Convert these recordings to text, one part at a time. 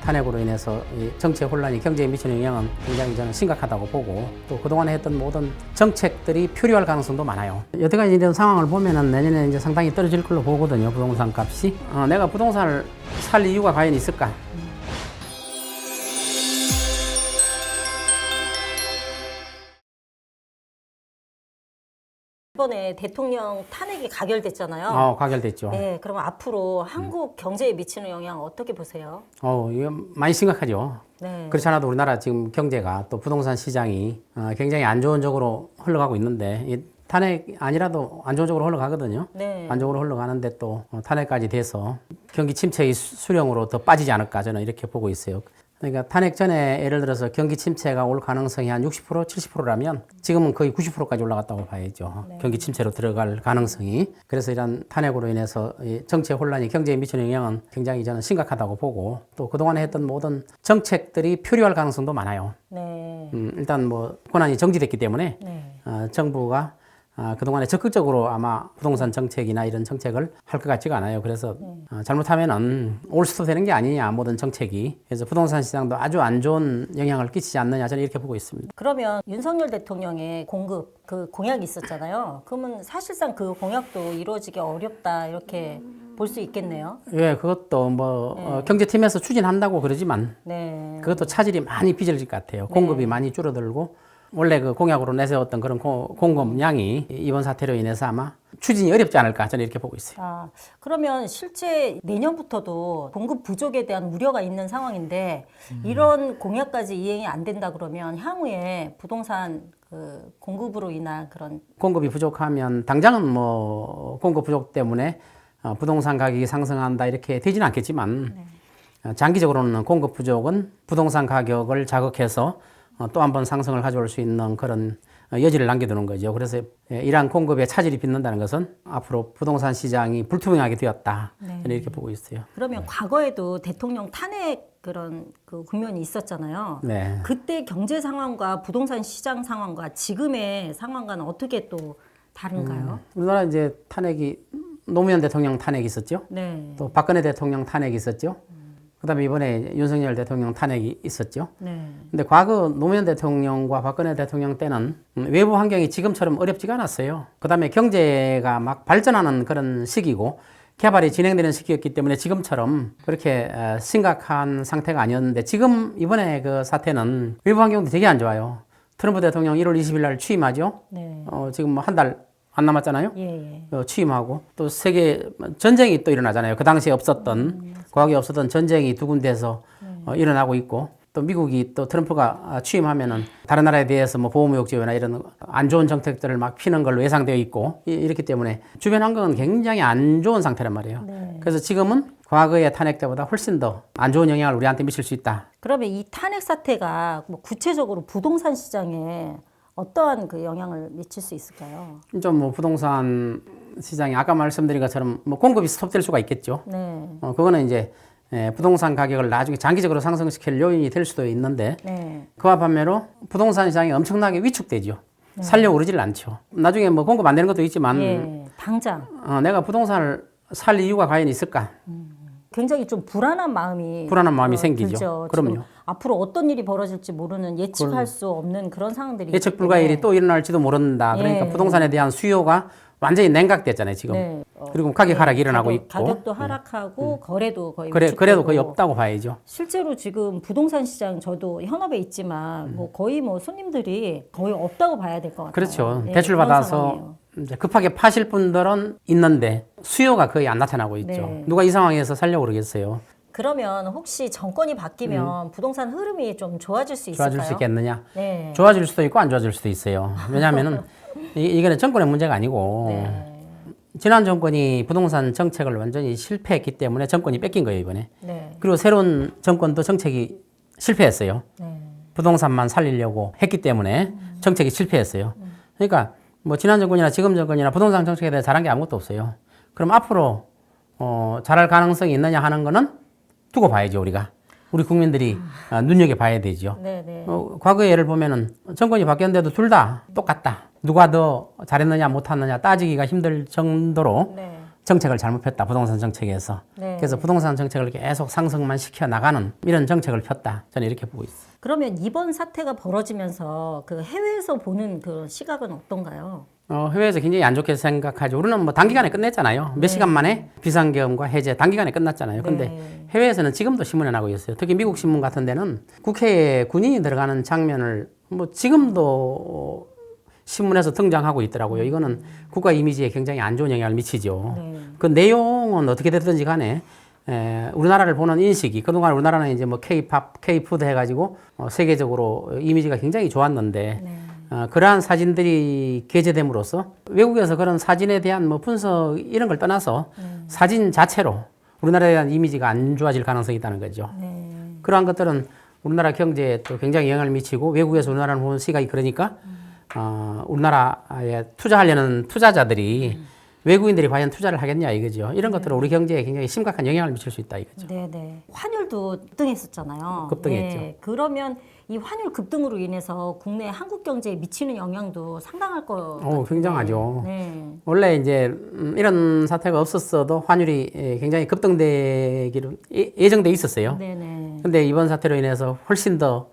탄핵으로 인해서 이 정치 혼란이 경제에 미치는 영향은 굉장히 저는 심각하다고 보고 또 그동안에 했던 모든 정책들이 표류할 가능성도 많아요. 여태까지 이런 상황을 보면은 내년에 이제 상당히 떨어질 걸로 보거든요. 부동산 값이. 내가 부동산을 살 이유가 과연 있을까? 이번에 대통령 탄핵이 가결됐잖아요. 가결됐죠. 네, 그럼 앞으로 한국 경제에 미치는 영향 어떻게 보세요? 이거 많이 심각하죠. 네. 그렇지 않아도 우리나라 지금 경제가 또 부동산 시장이 굉장히 안 좋은 쪽으로 흘러가고 있는데 이 탄핵 아니라도 안 좋은 쪽으로 흘러가거든요. 네. 안 좋은 쪽으로 흘러가는데 또 탄핵까지 돼서 경기 침체의 수령으로 더 빠지지 않을까 저는 이렇게 보고 있어요. 그러니까 탄핵 전에 예를 들어서 경기 침체가 올 가능성이 한 60%, 70%라면 지금은 거의 90%까지 올라갔다고 봐야죠. 네. 경기 침체로 들어갈 가능성이. 그래서 이런 탄핵으로 인해서 이 정치 혼란이 경제에 미치는 영향은 굉장히 저는 심각하다고 보고 또 그동안에 했던 모든 정책들이 표류할 가능성도 많아요. 네. 일단 뭐 권한이 정지됐기 때문에 네. 정부가 그동안에 적극적으로 아마 부동산 정책이나 이런 정책을 할 것 같지가 않아요. 그래서 잘못하면은 올 수도 되는 게 아니냐, 모든 정책이. 그래서 부동산 시장도 아주 안 좋은 영향을 끼치지 않느냐, 저는 이렇게 보고 있습니다. 그러면 윤석열 대통령의 공급 그 공약이 있었잖아요. 그러면 사실상 그 공약도 이루어지기 어렵다 이렇게 볼 수 있겠네요. 예, 그것도 뭐 경제팀에서 추진한다고 그러지만 네. 그것도 차질이 많이 빚어질 것 같아요. 공급이 많이 줄어들고 원래 그 공약으로 내세웠던 그런 공급량이 이번 사태로 인해서 아마 추진이 어렵지 않을까 저는 이렇게 보고 있어요. 그러면 실제 내년부터도 공급 부족에 대한 우려가 있는 상황인데 이런 공약까지 이행이 안 된다 그러면 향후에 부동산 그 공급으로 인한 그런 공급이 부족하면 당장은 뭐 공급 부족 때문에 부동산 가격이 상승한다 이렇게 되지는 않겠지만 장기적으로는 공급 부족은 부동산 가격을 자극해서 또 한 번 상승을 가져올 수 있는 그런 여지를 남겨두는 거죠. 그래서 이러한 공급에 차질이 빚는다는 것은 앞으로 부동산 시장이 불투명하게 되었다. 저는 이렇게 보고 있어요. 그러면 과거에도 대통령 탄핵 그런 그 국면이 있었잖아요. 네. 그때 경제 상황과 부동산 시장 상황과 지금의 상황과는 어떻게 또 다른가요? 우리나라 이제 탄핵이 노무현 대통령 탄핵이 있었죠. 네. 또 박근혜 대통령 탄핵이 있었죠. 그다음에 이번에 윤석열 대통령 탄핵이 있었죠. 네. 근데 과거 노무현 대통령과 박근혜 대통령 때는 외부 환경이 지금처럼 어렵지가 않았어요. 그다음에 경제가 막 발전하는 그런 시기고 개발이 진행되는 시기였기 때문에 지금처럼 그렇게 심각한 상태가 아니었는데 지금 이번에 그 사태는 외부 환경도 되게 안 좋아요. 트럼프 대통령 1월 20일 날 취임하죠. 네. 지금 뭐 한 달 안 남았잖아요. 예. 취임하고 또 세계 전쟁이 또 일어나잖아요. 그 당시에 없었던 과거에 없었던 전쟁이 두 군데에서 일어나고 있고 또 미국이 또 트럼프가 취임하면은 다른 나라에 대해서 뭐 보호무역제외나 이런 안 좋은 정책들을 막 피는 걸로 예상되어 있고 이렇기 때문에 주변 환경은 굉장히 안 좋은 상태란 말이에요. 네. 그래서 지금은 과거의 탄핵 때보다 훨씬 더 안 좋은 영향을 우리한테 미칠 수 있다. 그러면 이 탄핵 사태가 뭐 구체적으로 부동산 시장에 어떠한 그 영향을 미칠 수 있을까요? 좀 뭐 부동산 시장이 아까 말씀드린 것처럼 뭐 공급이 스톱될 수가 있겠죠. 네. 그거는 이제 부동산 가격을 나중에 장기적으로 상승시킬 요인이 될 수도 있는데 네. 그와 반면로 부동산 시장이 엄청나게 위축되죠. 살려고 그러질 않죠. 나중에 뭐 공급 안 되는 것도 있지만 예. 당장 내가 부동산을 살 이유가 과연 있을까? 굉장히 좀 불안한 마음이 생기죠. 들죠. 그럼요. 지금 앞으로 어떤 일이 벌어질지 모르는 예측할 수 없는 그런 상황들이 예측 불가의 일이 또 일어날지도 모른다. 그러니까 부동산에 대한 수요가 완전히 냉각됐잖아요, 지금. 네. 그리고 가격 하락이 일어나고 있고. 가격도 하락하고 거래도 거의 그래도 거의 없다고 봐야죠. 실제로 지금 부동산 시장 저도 현업에 있지만 뭐 거의 뭐 손님들이 거의 없다고 봐야 될 것 같아요. 그렇죠. 예, 대출 그런 받아서 상황이에요. 이제 급하게 파실 분들은 있는데 수요가 거의 안 나타나고 있죠. 네. 누가 이 상황에서 살려고 그러겠어요. 그러면 혹시 정권이 바뀌면 부동산 흐름이 좀 좋아질 수 있을까요? 좋아질 수 있겠느냐? 네. 좋아질 수도 있고 안 좋아질 수도 있어요. 왜냐하면은 이거는 정권의 문제가 아니고 네. 지난 정권이 부동산 정책을 완전히 실패했기 때문에 정권이 뺏긴 거예요, 이번에. 네. 그리고 새로운 정권도 정책이 실패했어요. 네. 부동산만 살리려고 했기 때문에 정책이 실패했어요. 그러니까 뭐 지난 정권이나 지금 정권이나 부동산 정책에 대해 잘한 게 아무것도 없어요. 그럼 앞으로 잘할 가능성이 있느냐 하는 거는 두고 봐야죠, 우리가. 우리 국민들이 눈여겨봐야 되죠. 네. 과거의 예를 보면은 정권이 바뀌었는데도 둘 다 똑같다. 누가 더 잘했느냐 못했느냐 따지기가 힘들 정도로 네. 정책을 잘못했다. 부동산 정책에서. 네. 그래서 부동산 정책을 계속 상승만 시켜 나가는 이런 정책을 폈다. 저는 이렇게 보고 있어요. 그러면 이번 사태가 벌어지면서 그 해외에서 보는 그 시각은 어떤가요? 해외에서 굉장히 안 좋게 생각하죠. 우리는 뭐 단기간에 끝냈잖아요. 몇 시간 만에 비상계엄과 해제 단기간에 끝났잖아요. 근데 네. 해외에서는 지금도 신문에 나고 있어요. 특히 미국 신문 같은 데는 국회에 군인이 들어가는 장면을 뭐 지금도 신문에서 등장하고 있더라고요. 이거는 국가 이미지에 굉장히 안 좋은 영향을 미치죠. 네. 그 내용은 어떻게 됐든지 간에 우리나라를 보는 인식이 그동안 우리나라는 이제 뭐 K-팝, K-푸드 해가지고 세계적으로 이미지가 굉장히 좋았는데 네. 그러한 사진들이 게재됨으로써 외국에서 그런 사진에 대한 뭐 분석 이런 걸 떠나서 사진 자체로 우리나라에 대한 이미지가 안 좋아질 가능성이 있다는 거죠. 네. 그러한 것들은 우리나라 경제에 또 굉장히 영향을 미치고 외국에서 우리나라를 보는 시각이 그러니까 우리나라에 투자하려는 투자자들이 외국인들이 과연 투자를 하겠냐 이거죠. 이런 것들은 우리 경제에 굉장히 심각한 영향을 미칠 수 있다 이거죠. 네네. 환율도 급등했었잖아요. 급등했죠. 네. 그러면 이 환율 급등으로 인해서 국내 한국 경제에 미치는 영향도 상당할 거. 굉장하죠. 네. 원래 이제 이런 사태가 없었어도 환율이 굉장히 급등되기로 예정돼 있었어요. 네네. 근데 이번 사태로 인해서 훨씬 더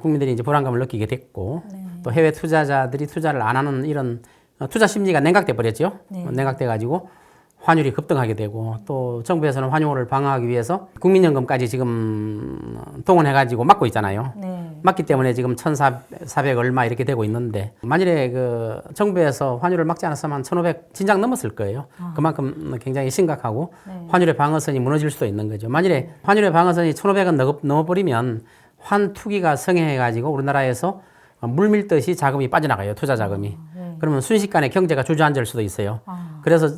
국민들이 이제 불안감을 느끼게 됐고 또 해외 투자자들이 투자를 안 하는 이런 투자 심리가 냉각돼 버렸죠. 냉각돼 가지고 환율이 급등하게 되고 또 정부에서는 환율을 방어하기 위해서 국민연금까지 지금 동원해 가지고 막고 있잖아요. 네. 막기 때문에 지금 1,400 얼마 이렇게 되고 있는데 만일에 그 정부에서 환율을 막지 않았으면 1,500 진작 넘었을 거예요. 그만큼 굉장히 심각하고 환율의 방어선이 무너질 수도 있는 거죠. 만일에 환율의 방어선이 1,500은 넘어버리면 환투기가 성행해 가지고 우리나라에서 물밀듯이 자금이 빠져나가요. 투자 자금이. 그러면 순식간에 경제가 주저앉을 수도 있어요. 그래서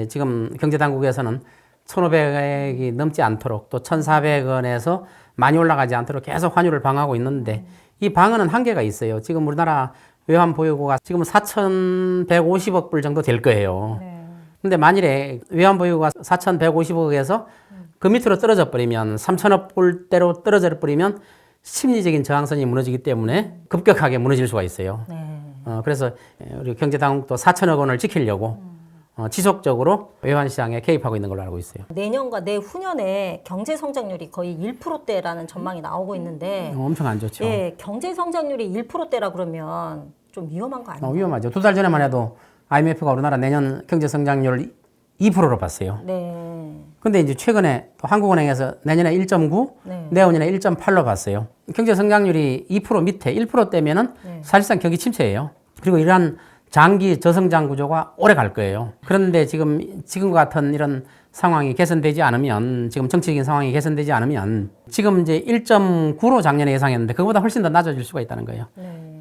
지금 경제당국에서는 1,500이 넘지 않도록 또 1,400원에서 많이 올라가지 않도록 계속 환율을 방어하고 있는데 이 방어는 한계가 있어요. 지금 우리나라 외환 보유고가 지금 4,150억 불 정도 될 거예요. 근데 만일에 외환 보유고가 4,150억에서 그 밑으로 떨어져 버리면 3,000억 불대로 떨어져 버리면 심리적인 저항선이 무너지기 때문에 급격하게 무너질 수가 있어요. 그래서 우리 경제당국도 4천억 원을 지키려고 지속적으로 외환시장에 개입하고 있는 걸로 알고 있어요. 내년과 내후년에 경제 성장률이 거의 1%대라는 전망이 나오고 있는데 엄청 안 좋죠. 예, 경제 성장률이 1%대라 그러면 좀 위험한 거 아니에요? 위험하죠. 2달 전에만 해도 IMF가 우리나라 내년 경제 성장률을 2%로 봤어요. 네. 근데 이제 최근에 또 한국은행에서 내년에 1.9, 내후년에 1.8로 봤어요. 경제 성장률이 2% 밑에 1%대면은 사실상 경기 침체예요. 그리고 이러한 장기 저성장 구조가 오래 갈 거예요. 그런데 지금과 같은 이런 상황이 개선되지 않으면, 지금 정치적인 상황이 개선되지 않으면, 지금 이제 1.9로 작년에 예상했는데, 그거보다 훨씬 더 낮아질 수가 있다는 거예요.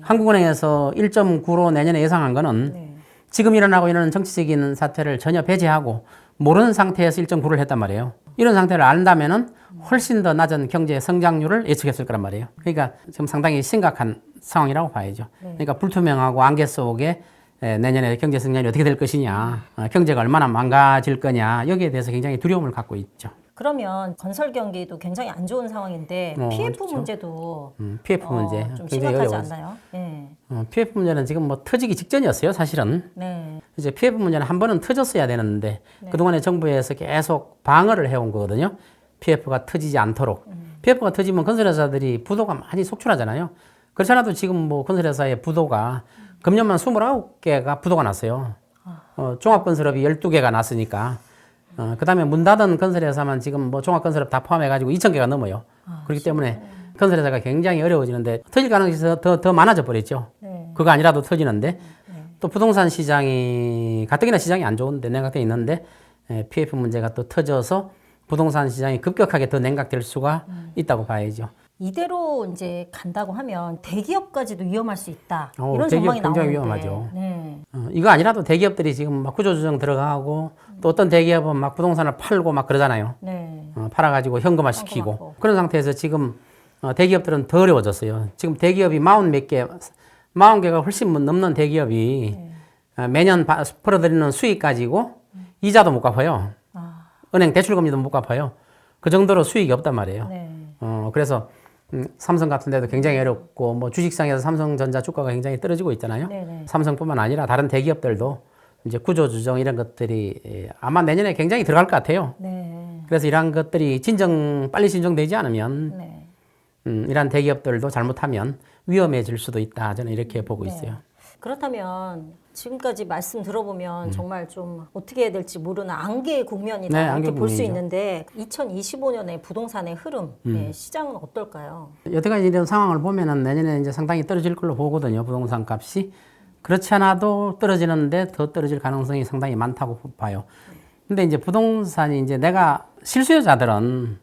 한국은행에서 1.9로 내년에 예상한 거는 지금 일어나고 있는 정치적인 사태를 전혀 배제하고 모르는 상태에서 1.9를 했단 말이에요. 이런 상태를 안다면은 훨씬 더 낮은 경제 성장률을 예측했을 거란 말이에요. 그러니까 지금 상당히 심각한 상황이라고 봐야죠. 그러니까 불투명하고 안개 속에 내년에 경제 성장이 어떻게 될 것이냐, 경제가 얼마나 망가질 거냐, 여기에 대해서 굉장히 두려움을 갖고 있죠. 그러면 건설 경기도 굉장히 안 좋은 상황인데 PF 그렇죠. 문제도 PF 문제 좀 굉장히 심각하지 어려워요. 않나요? 네. PF 문제는 지금 뭐 터지기 직전이었어요, 사실은. 네. 이제 PF 문제는 한 번은 터졌어야 되는데 그동안에 정부에서 계속 방어를 해온 거거든요. PF가 터지지 않도록. PF가 터지면 건설회사들이 부도가 많이 속출하잖아요. 그렇지 않아도 지금 뭐 건설회사의 부도가 금년만 29개가 부도가 났어요. 종합건설업이 12개가 났으니까. 그 다음에 문 닫은 건설회사만 지금 뭐 종합건설업 다 포함해가지고 2,000개가 넘어요. 그렇기 때문에 건설회사가 굉장히 어려워지는데 터질 가능성이 더 많아져 버렸죠. 그거 아니라도 터지는데 또 부동산 시장이 가뜩이나 시장이 안 좋은데 냉각돼 있는데 PF 문제가 또 터져서 부동산 시장이 급격하게 더 냉각될 수가 있다고 봐야죠. 이대로 이제 간다고 하면 대기업까지도 위험할 수 있다. 이런 대기업 전망이 굉장히 나오는데. 위험하죠. 네. 이거 아니라도 대기업들이 지금 막 구조조정 들어가고 또 어떤 대기업은 막 부동산을 팔고 막 그러잖아요. 네. 팔아가지고 현금화 시키고 그런 상태에서 지금 대기업들은 더 어려워졌어요. 지금 대기업이 40개가 훨씬 넘는 대기업이 매년 벌어들이는 수익 가지고 이자도 못 갚아요. 은행 대출금리도 못 갚아요. 그 정도로 수익이 없단 말이에요. 네. 그래서 삼성 같은 데도 굉장히 어렵고 뭐 주식상에서 삼성전자 주가가 굉장히 떨어지고 있잖아요. 네네. 삼성뿐만 아니라 다른 대기업들도 이제 구조조정 이런 것들이 아마 내년에 굉장히 들어갈 것 같아요. 네. 그래서 이러한 것들이 빨리 진정되지 않으면 네. 이러한 대기업들도 잘못하면 위험해질 수도 있다. 저는 이렇게 보고 네. 있어요. 그렇다면 지금까지 말씀 들어보면 정말 좀 어떻게 해야 될지 모르는 안개의 국면이다 네, 이렇게 안개 볼 수 국면이죠. 있는데 2025년에 부동산의 흐름, 네, 시장은 어떨까요? 여태까지 이런 상황을 보면은 내년에 이제 상당히 떨어질 걸로 보거든요. 부동산 값이. 그렇지 않아도 떨어지는데 더 떨어질 가능성이 상당히 많다고 봐요. 근데 이제 부동산이 이제 내가 실수요자들은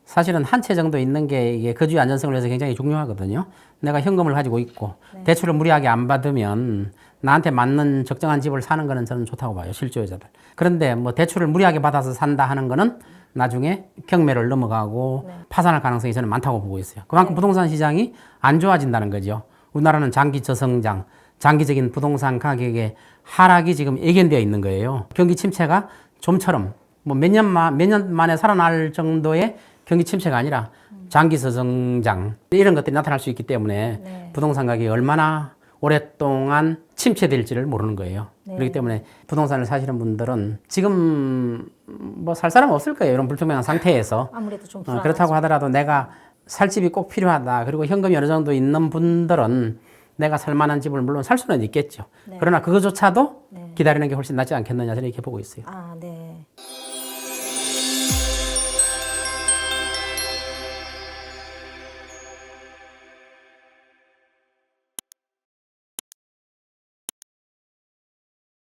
사실은 한 채 정도 있는 게 이게 거주의 안전성을 위해서 굉장히 중요하거든요. 내가 현금을 가지고 있고 대출을 무리하게 안 받으면 나한테 맞는 적정한 집을 사는 거는 저는 좋다고 봐요. 실수요자들. 그런데 뭐 대출을 무리하게 받아서 산다 하는 거는 나중에 경매를 넘어가고 파산할 가능성이 저는 많다고 보고 있어요. 그만큼 부동산 시장이 안 좋아진다는 거죠. 우리나라는 장기 저성장, 장기적인 부동산 가격의 하락이 지금 예견되어 있는 거예요. 경기 침체가 좀처럼 뭐 몇 년 만에 살아날 정도의 경기 침체가 아니라 장기 저성장 이런 것들이 나타날 수 있기 때문에 부동산 가격이 얼마나 오랫동안 침체될지를 모르는 거예요. 그렇기 때문에 부동산을 사시는 분들은 지금 뭐 살 사람 없을 거예요. 이런 불투명한 상태에서. 아무래도 좀 불안하죠. 그렇다고 하더라도 내가 살 집이 꼭 필요하다. 그리고 현금이 어느 정도 있는 분들은 내가 살 만한 집을 물론 살 수는 있겠죠. 그러나 그거조차도 기다리는 게 훨씬 낫지 않겠느냐 저는 이렇게 보고 있어요. 아, 네.